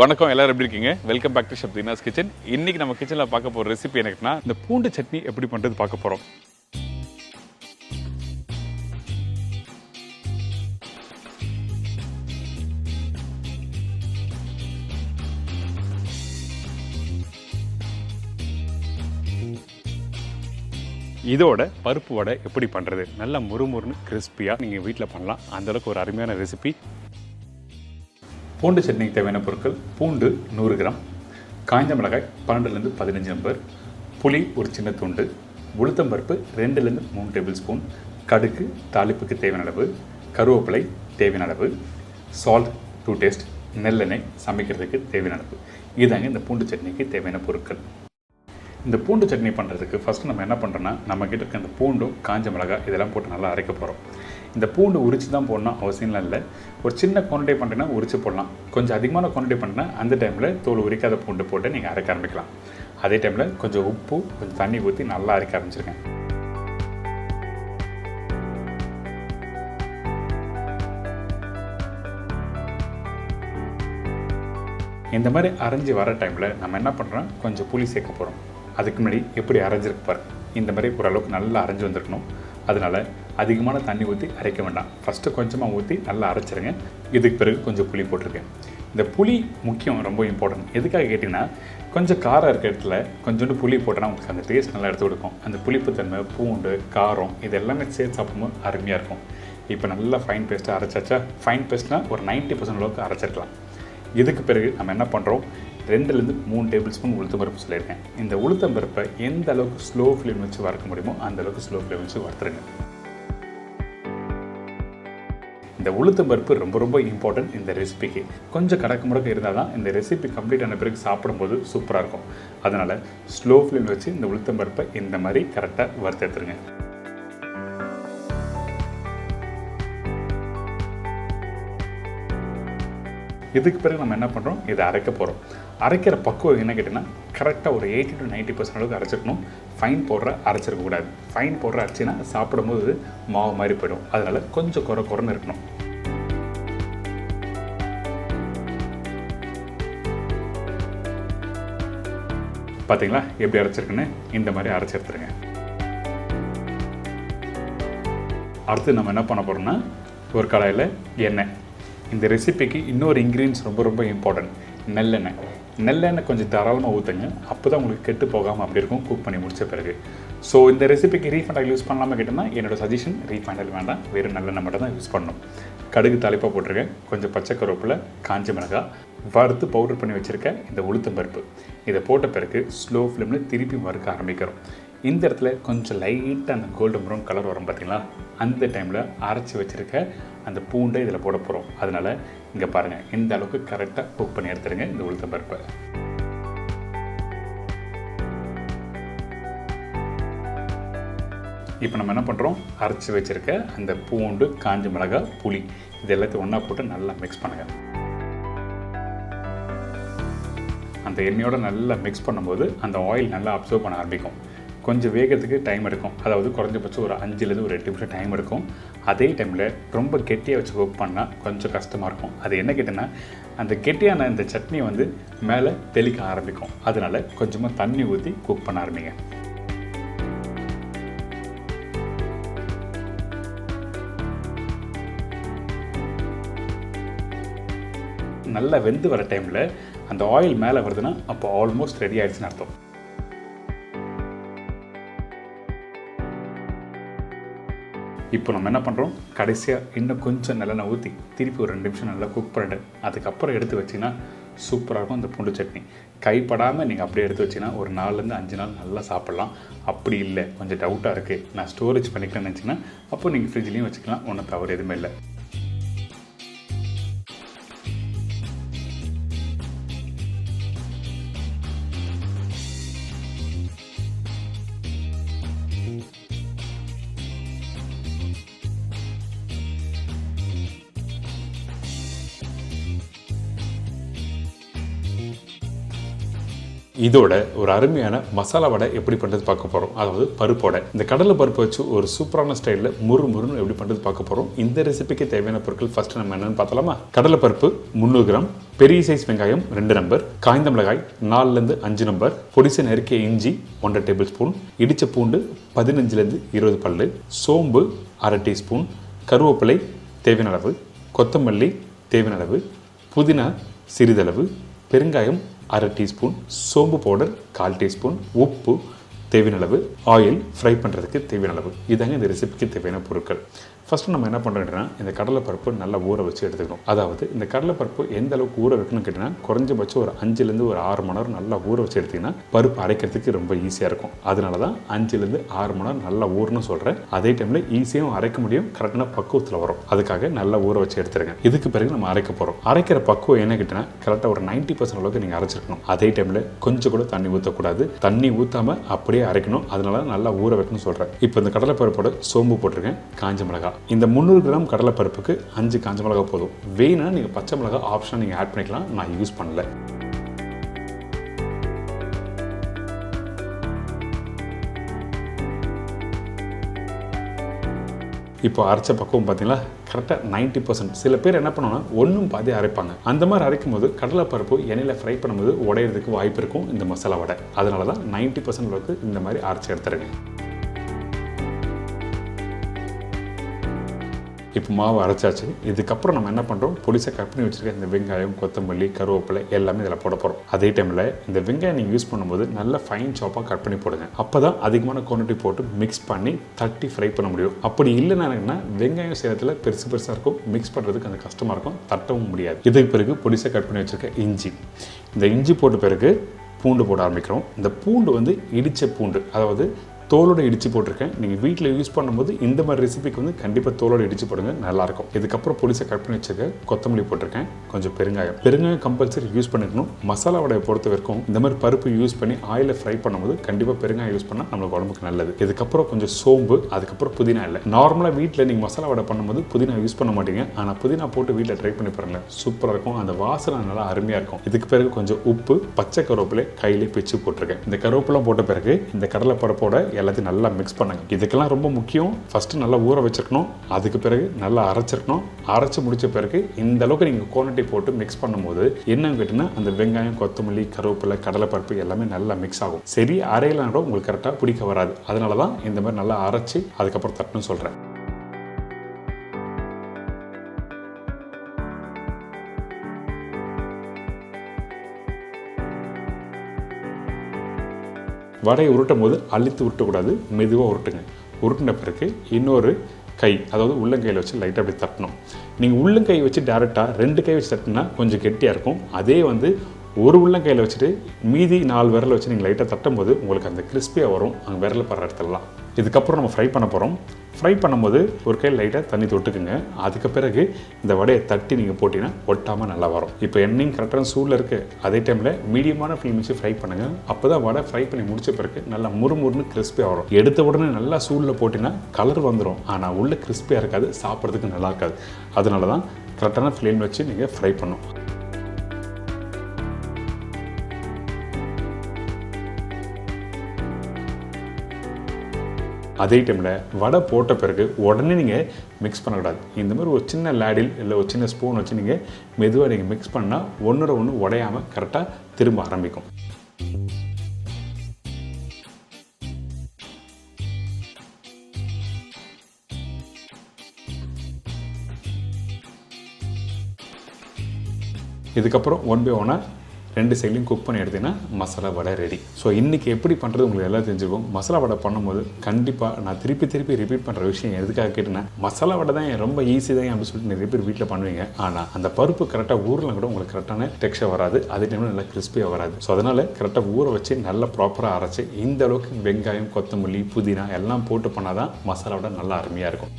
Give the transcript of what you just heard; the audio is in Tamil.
வணக்கம், எல்லாரும் எப்படி இருக்கீங்க? Welcome back to Shabdina's kitchen. இன்னைக்கு நம்ம கிச்சனில் பார்க்க போகிற ரெசிபி எனக்குன்னா இந்த பூண்டு சட்னி எப்படி பண்ணுறது பார்க்க போகிறோம். இதோட பருப்பு வடை எப்படி பண்ணுறது, நல்லா முறுமுறுன்னு கிறிஸ்பியாக நீங்கள் வீட்டில் பண்ணலாம். அந்தளவுக்கு ஒரு அருமையான ரெசிபி. பூண்டு சட்னிக்கு தேவையான பொருட்கள்: பூண்டு 100 கிராம், காய்ந்த மிளகாய் 12லேருந்து 15 நம்பர், புளி ஒரு சின்ன துண்டு, உளுத்தம்பருப்பு 2லேருந்து 3 டேபிள் ஸ்பூன், கடுகு தாளிப்புக்கு தேவையான அளவு, கருவேப்பிலை தேவையான அளவு, சால்ட் டு டேஸ்ட், நெல்லெண்ணெய் சமைக்கிறதுக்கு தேவையான அளவு. இதாங்க இந்த பூண்டு சட்னிக்கு தேவையான பொருட்கள். இந்த பூண்டு சட்னி பண்ணுறதுக்கு ஃபஸ்ட்டு நம்ம என்ன பண்ணுறோன்னா, நம்மக்கிட்ட இருக்க இந்த பூண்டும் காஞ்ச மிளகாய் இதெல்லாம் போட்டு நல்லா அரைக்க போகிறோம். இந்த பூண்டு உரித்து தான் போடணும் அவசியம்லாம் இல்லை. ஒரு சின்ன குவான்டிட்டி பண்ணுறேன்னா உரித்து போடலாம். கொஞ்சம் அதிகமான குவான்டிட்டி பண்ணுறேன்னா அந்த டைமில் தோல் உரிக்காத பூண்டு போட்டு நீங்கள் அரைக்க ஆரம்பிக்கலாம். அதே டைமில் கொஞ்சம் உப்பு கொஞ்சம் தண்ணி ஊற்றி நல்லா அரைக்க ஆரம்பிச்சிருக்கேன். இந்த மாதிரி அரைஞ்சி வர டைமில் நம்ம என்ன பண்ணுறோம், கொஞ்சம் புளி சேர்க்க போகிறோம். அதுக்கு முன்னாடி எப்படி அரைஞ்சிருக்கு பாரு. இந்த மாதிரி ஓரளவுக்கு நல்லா அரைஞ்சி வந்திருக்கணும். அதனால் அதிகமான தண்ணி ஊற்றி அரைக்க வேண்டாம். ஃபஸ்ட்டு கொஞ்சமாக ஊற்றி நல்லா அரைச்சிருங்க. இதுக்கு பிறகு கொஞ்சம் புளி போட்டிருக்கேன். இந்த புளி முக்கியம், ரொம்ப இம்பார்ட்டன்ட். எதுக்காக கேட்டிங்கன்னா, கொஞ்சம் காரம் இருக்க இடத்துல கொஞ்சோண்டு புளி போட்டோன்னா உங்களுக்கு அந்த டேஸ்ட் நல்லா எடுத்து கொடுக்கும். அந்த புளிப்புத்தன்மை, பூண்டு, காரம் இது எல்லாமே சேர்த்து சாப்பிடும்போது அருமையாக இருக்கும். இப்போ நல்லா ஃபைன் பேஸ்ட்டாக அரைச்சாச்சா? ஃபைன் பேஸ்ட்னால் ஒரு 90% அளவுக்கு அரைச்சிருக்கலாம். இதுக்கு பிறகு நம்ம என்ன பண்ணுறோம், 2லேருந்து 3 டேபிள் ஸ்பூன் உளுத்தம்பருப்பு சொல்லியிருக்கேன். இந்த உளுத்தம்பருப்பை எந்த அளவுக்கு ஸ்லோ ஃப்ளேம் வச்சு வறுக்க முடியுமோ அந்த அளவுக்கு ஸ்லோ ஃப்ளேம் வச்சு வறுத்துருங்க. இந்த உளுத்தம்பருப்பு ரொம்ப ரொம்ப இம்பார்ட்டன்ட் இந்த ரெசிபிக்கு. கொஞ்சம் கடக்கு முடக்க இருந்தால் தான் இந்த ரெசிபி கம்ப்ளீட் ஆன பிறகு சாப்பிடும்போது சூப்பராக இருக்கும். அதனால் ஸ்லோ ஃப்ளேம் வச்சு இந்த உளுத்தம்பருப்பை இந்த மாதிரி கரெக்டாக வறுத்து எடுத்துருங்க. இதுக்கு பிறகு நம்ம என்ன பண்ணுறோம், இதை அரைக்க போகிறோம். அரைக்கிற பக்குவம் என்ன கேட்டிங்கன்னா, கரெக்டாக ஒரு 80 to 90% அளவுக்கு அரைச்சிருக்கணும். ஃபைன் பவுடரை அரைச்சிருக்கக்கூடாது. ஃபைன் பவுடரை அரைச்சின்னா சாப்பிடும்போது மாவு மாதிரி போயிடும். அதனால் கொஞ்சம் குறைன்னு இருக்கணும். பார்த்தீங்களா எப்படி அரைச்சிருக்குன்னு? இந்த மாதிரி அரைச்சி எடுத்துருங்க. அடுத்து நம்ம என்ன பண்ண போகிறோம்னா, ஒரு கடாயில் எண்ணெய். இந்த ரெசிபிக்கு இன்னொரு இன்க்ரீடியன்ஸ் ரொம்ப ரொம்ப இம்பார்ட்டன்ட், நெல்லெண்ணெய். நெல்லெண்ணெய் கொஞ்சம் தரவணும் ஊற்றுங்க. அப்போ தான் உங்களுக்கு கெட்டு போகாமல் அப்படி இருக்கும் குக் பண்ணி முடித்த பிறகு. ஸோ இந்த ரெசிபிக்கு ரீஃபைண்ட் ஆயில் யூஸ் பண்ணலாமல் கேட்டோம்னா என்னோடய சஜஷன் ரீஃபைண்ட் ஆயில் வேண்டாம், வெறும் நல்லெண்ணெய் மட்டும் தான் யூஸ் பண்ணணும். கடுகு தாளிப்பாக போட்டிருக்கேன், கொஞ்சம் பச்சை கருவேப்பிலை, காஞ்ச மிளகாய், வறுத்து பவுடர் பண்ணி வச்சுருக்கேன் இந்த உளுத்தம்பருப்பு. இதை போட்ட பிறகு ஸ்லோ ஃப்ளேமில் திருப்பி வறுக்க ஆரம்பிக்கிறோம். இந்த இடத்துல கொஞ்சம் லைட்டாக அந்த கோல்டன் ப்ரௌன் கலர் வரும் பார்த்தீங்களா? அந்த டைமில் அரைச்சி வச்சுருக்க அந்த பூண்டை இதில் போட போகிறோம். அதனால் இங்கே பாருங்கள், இந்த அளவுக்கு கரெக்டாக குக் பண்ணி எடுத்துருங்க இந்த உளுத்தம்பருப்பை. இப்போ நம்ம என்ன பண்ணுறோம், அரைச்சி வச்சுருக்க அந்த பூண்டு, காஞ்ச மிளகாய், புளி இது எல்லாத்தையும் ஒன்றா போட்டு நல்லா மிக்ஸ் பண்ணுங்கள். அந்த எண்ணெயோடு நல்லா மிக்ஸ் பண்ணும்போது அந்த ஆயில் நல்லா அப்சர்வ் பண்ண ஆரம்பிக்கும். கொஞ்சம் வேகிறதுக்கு டைம் எடுக்கும். அதாவது குறைஞ்சபட்சம் ஒரு 5லேருந்து ஒரு 8 நிமிஷம் டைம் எடுக்கும். அதே டைமில் ரொம்ப கெட்டியாக வச்சு குக் பண்ணால் கொஞ்சம் கஷ்டமாக இருக்கும். அது என்ன கேட்டிங்கன்னா, அந்த கெட்டியான இந்த சட்னி வந்து மேலே தெளிக்க ஆரம்பிக்கும். அதனால் கொஞ்சமாக தண்ணி ஊற்றி குக் பண்ண ஆரம்பிங்க. நல்லா வெந்து வர டைமில் அந்த ஆயில் மேலே வருதுன்னா அப்போ ஆல்மோஸ்ட் ரெடி ஆகிடுச்சுன்னு அர்த்தம். இப்போ நம்ம என்ன பண்ணுறோம், கடைசியாக இன்னும் கொஞ்சம் நல்லெண்ணெய் ஊற்றி திருப்பி ஒரு 2 நிமிஷம் நல்லா குக் பண்ணிட்டு அதுக்கப்புறம் எடுத்து வச்சிங்கன்னா சூப்பராக இருக்கும் இந்த பூண்டு சட்னி. கைப்படாமல் நீங்கள் அப்படியே எடுத்து வச்சிங்கன்னா ஒரு 4லேருந்து 5 நாள் நல்லா சாப்பிட்லாம். அப்படி இல்லை, கொஞ்சம் டவுட்டாக இருக்குது, நான் ஸ்டோரேஜ் பண்ணிக்கிறேன்னு நினச்சிங்கன்னா அப்போ நீங்கள் ஃப்ரிட்ஜ்லேயும் வச்சுக்கலாம், ஒன்றும் தவறு எதுவுமே இல்லை. இதோட ஒரு அருமையான மசாலா வடை எப்படி பண்ணுறது பார்க்க போகிறோம். அதாவது பருப்போட இந்த கடலை பருப்பு வச்சு ஒரு சூப்பரான ஸ்டைலில் முறுமுறுன்னு எப்படி பண்ணுறது பார்க்க போகிறோம். இந்த ரெசிபிக்கு தேவையான பொருட்கள் ஃபர்ஸ்ட் நம்ம என்னென்னு பார்த்தலாமா. கடலை பருப்பு 300 கிராம், பெரிய சைஸ் வெங்காயம் 2 நம்பர், காய்ந்த மிளகாய் 4லேருந்து 5 நம்பர், பொடிசை நறுக்கிய இஞ்சி 1 டேபிள் ஸ்பூன், இடித்த பூண்டு 15லேருந்து 20 பல்லு, சோம்பு 1/2 டீஸ்பூன், கருவேப்பிலை தேவையான அளவு, கொத்தமல்லி தேவையான அளவு, புதினா சிறிதளவு, பெருங்காயம் 1/2 டீஸ்பூன், சோம்பு பவுடர் 1/4 டீஸ்பூன், உப்பு தேவையான அளவு, ஆயில் ஃப்ரை பண்ணுறதுக்கு தேவையான அளவு. இதாங்க இந்த ரெசிபிக்கு தேவையான பொருட்கள். ஃபஸ்ட்டு நம்ம என்ன பண்ணுறோம்னா இந்த கடலைப்பருப்பு நல்லா ஊற வச்சு எடுத்துக்கணும். அதாவது இந்த கடலைப்பருப்பு எந்த அளவுக்கு ஊற வைக்கணும்னு கேட்டிங்கன்னா குறைஞ்சபட்சம் ஒரு 5லேருந்து ஒரு 6 மணி நேரம் நல்லா ஊற வச்சு எடுத்திங்கன்னா பருப்பு அரைக்கிறதுக்கு ரொம்ப ஈஸியாக இருக்கும். அதனால தான் 5லேருந்து 6 மணி நேரம் நல்லா ஊறணும்னு சொல்கிறேன். அதே டைமில் ஈஸியாகவும் அரைக்க முடியும், கரெக்டான பக்குவத்தில் வரும். அதுக்காக நல்லா ஊற வச்சு எடுத்துருங்க. இதுக்கு பிறகு நம்ம அரைக்க போகிறோம். அரைக்கிற பக்குவம் என்ன கேட்டிங்கன்னா கரெக்டாக ஒரு 90% அளவுக்கு நீங்கள் அரைச்சிருக்கணும். அதே டைமில் கொஞ்சம் கூட தண்ணி ஊற்றக்கூடாது. தண்ணி ஊற்றாமல் அப்படியே அரைக்கணும். அதனால நல்லா ஊற வைக்கணும்னு சொல்கிறேன். இப்போ இந்த கடலைப்பருப்போட சோம்பு போட்டிருக்கேன், காஞ்ச மிளகாய். இந்த 300 கிராம் கடலைப்பருப்புக்கு 5 காஞ்ச மிளகாய் போதும். வேணும்னா நீங்கள் பச்சை மிளகாய் ஆப்ஷன் நீங்கள் ஆட் பண்ணிக்கலாம். நான் யூஸ் பண்ணல. இப்போ அரைச்ச பக்குவம் பார்த்தீங்களா கரெக்டாக 90%. சில பேர் என்ன பண்ணுவாங்கன்னா ஒன்றும் பாதி அரைப்பாங்க. அந்த மாதிரி அரைக்கும் போது கடலைப்பருப்பு எண்ணெயில் ஃப்ரை பண்ணும்போது உடையிறதுக்கு வாய்ப்பு இருக்கும் இந்த மசாலா வடை. அதனால தான் 90% அளவுக்கு இந்த மாதிரி அரைச்சி எடுத்துருங்க. இப்போ மாவு அரைச்சாச்சு. இதுக்கப்புறம் நம்ம என்ன பண்ணுறோம், பொடிசை கட் பண்ணி வச்சுருக்க இந்த வெங்காயம், கொத்தமல்லி, கருவேப்பிலை எல்லாமே இதில் போட போகிறோம். அதே டைமில் இந்த வெங்காயம் நீங்கள் யூஸ் பண்ணும்போது நல்ல ஃபைன் சாப்பாக கட் பண்ணி போடுங்க. அப்போ தான் அதிகமான குவான்டிட்டி போட்டு மிக்ஸ் பண்ணி தட்டி ஃப்ரை பண்ண முடியும். அப்படி இல்லைன்னா வெங்காயம் சேரத்தில் பெருசாக இருக்கும், மிக்ஸ் பண்ணுறதுக்கு அந்த கஷ்டமாக இருக்கும், தட்டவும் முடியாது. இதுக்கு பிறகு பொடிசை கட் பண்ணி வச்சுருக்க இஞ்சி, இந்த இஞ்சி போட்ட பிறகு பூண்டு போட ஆரம்பிக்கிறோம். இந்த பூண்டு இடித்த பூண்டு, அதாவது தோலோடு இடித்து போட்டிருக்கேன். நீங்கள் வீட்டில் யூஸ் பண்ணும்போது இந்த மாதிரி ரெசிபிக்கு கண்டிப்பாக தோலோடு இடித்து போடுங்க, நல்லாயிருக்கும். இதுக்கப்புறம் பொடிசை கட் பண்ணி வச்சுக்க கொத்தமல்லி போட்டிருக்கேன், கொஞ்சம் பெருங்காயம் கம்பல்சரி யூஸ் பண்ணிக்கணும். மசாலா வடையை பொறுத்த வரைக்கும் இந்த மாதிரி பருப்பு யூஸ் பண்ணி ஆயிலில் ஃப்ரை பண்ணும்போது கண்டிப்பாக பெருங்காயம் யூஸ் பண்ணால் நம்மளுக்கு உடம்புக்கு நல்லது. இதுக்கப்புறம் கொஞ்சம் சோம்பு, அதுக்கப்புறம் புதினா. இல்லை நார்மலாக வீட்டில் நீங்கள் மசாலா வடை பண்ணும்போது புதினா யூஸ் பண்ண மாட்டீங்க. ஆனால் புதினா போட்டு வீட்டில் ட்ரை பண்ணி பாருங்களேன், சூப்பராக இருக்கும். அந்த வாசனை நல்லா அருமையாக இருக்கும். இதுக்கு பிறகு கொஞ்சம் உப்பு, பச்சை கருவேப்பிலை கையிலே பிச்சு போட்டிருக்கேன். இந்த கருவேப்பிலை போட்ட பிறகு இந்த கடலை பருப்போட எல்லாத்தையும் நல்லா மிக்ஸ் பண்ணுங்க. இதுக்கெல்லாம் ரொம்ப முக்கியம், ஃபர்ஸ்ட் நல்லா ஊற வச்சிருக்கணும். அதுக்கு பிறகு நல்லா அரைச்சிருக்கணும். அரைச்சு முடிச்ச பிறகு இந்த அளவுக்கு நீங்கள் குவான்டிட்டி போட்டு மிக்ஸ் பண்ணும்போது என்னன்னு கேட்டிங்கன்னா அந்த வெங்காயம், கொத்தமல்லி, கருவேப்பிலை, கடலைப்பருப்பு எல்லாமே நல்லா மிக்ஸ் ஆகும். சரி அரையலாம் கூட உங்களுக்கு கரெக்டாக பிடிக்க வராது. அதனால தான் இந்த மாதிரி நல்லா அரைச்சி அதுக்கப்புறம் தட்டணும்னு சொல்கிறேன். வடையை உருட்டும் போது அழுத்தி உருட்டக்கூடாது, மெதுவாக உருட்டுங்க. உருட்டின பிறகு இன்னொரு கை, அதாவது உள்ளங்கையில் வச்சு லைட்டாக அப்படி தட்டணும். நீங்கள் உள்ளங்கை வச்சு டேரெக்டாக 2 கை வச்சு தட்டினா கொஞ்சம் கெட்டியாக இருக்கும். அதே ஒரு உள்ளங்கையில் வச்சுட்டு மீதி 4 விரலை வச்சு நீங்கள் லைட்டாக தட்டும் போது உங்களுக்கு அந்த கிறிஸ்பியாக வரும், அங்கே விரல் படுற இடத்துலலாம். இதுக்கப்புறம் நம்ம ஃப்ரை பண்ண போகிறோம். ஃப்ரை பண்ணும்போது ஒரு கையில் லைட்டாக தண்ணி தொட்டுக்குங்க. அதுக்கு பிறகு இந்த வடையை தட்டி நீங்கள் போட்டிங்கன்னா ஒட்டாமல் நல்லா வரும். இப்போ எண்ணெயும் கரெக்டான சூடில் இருக்குது. அதே டைமில் மீடியமான ஃப்ளேம் வச்சு ஃப்ரை பண்ணுங்கள். அப்போ தான் வடை ஃப்ரை பண்ணி முடிச்ச பிறகு நல்லா முறுமுறுன்னு கிறிஸ்பியாக வரும். எடுத்த உடனே நல்லா சூடில் போட்டிங்கன்னா கலர் வந்துடும், ஆனால் உள்ள கிறிஸ்பியாக இருக்காது, சாப்பிட்றதுக்கு நல்லா இருக்காது. அதனால தான் கரெக்டான ஃப்ளேம் வச்சு நீங்கள் ஃப்ரை பண்ணணும். அதே டைமில் வடை போட்ட பிறகு உடனே நீங்கள் மிக்ஸ் பண்ணக்கூடாது. இந்த மாதிரி ஒரு சின்ன லேடில் இல்லை ஒரு சின்ன ஸ்பூன் வச்சு நீங்கள் மெதுவாக நீங்கள் மிக்ஸ் பண்ணால் ஒன்றோட ஒன்று உடையாமல் கரெக்டாக திரும்ப ஆரம்பிக்கும். இதுக்கப்புறம் 1 by 1 2 சைட்லையும் குக் பண்ணி எடுத்தீங்கன்னா மசாலா வடை ரெடி. ஸோ இன்றைக்கி எப்படி பண்ணுறது உங்களுக்கு எல்லாம் தெரிஞ்சுக்கும். மசாலா வடை பண்ணும்போது கண்டிப்பாக நான் திருப்பி ரிப்பீட் பண்ணுற விஷயம் எதுக்காக கேட்டேன்னா, மசாலா வடை தான் ரொம்ப ஈஸி தான் அப்படின்னு சொல்லிட்டு நிறைய பேர் வீட்டில் பண்ணுவீங்க. ஆனால் அந்த பருப்பு கரெக்டாக ஊரில் கூட உங்களுக்கு கரெக்டான டெக்ஸ்சர் வராது, அதே டைமில் நல்லா கிறிஸ்பியாக வராது. ஸோ அதனால் கரெக்டாக ஊற வச்சு நல்லா ப்ராப்பராக அரைச்சி இந்த அளவுக்கு வெங்காயம், கொத்தமல்லி, புதினா எல்லாம் போட்டு பண்ணால் தான் மசாலா வடை நல்லா அருமையாக இருக்கும்.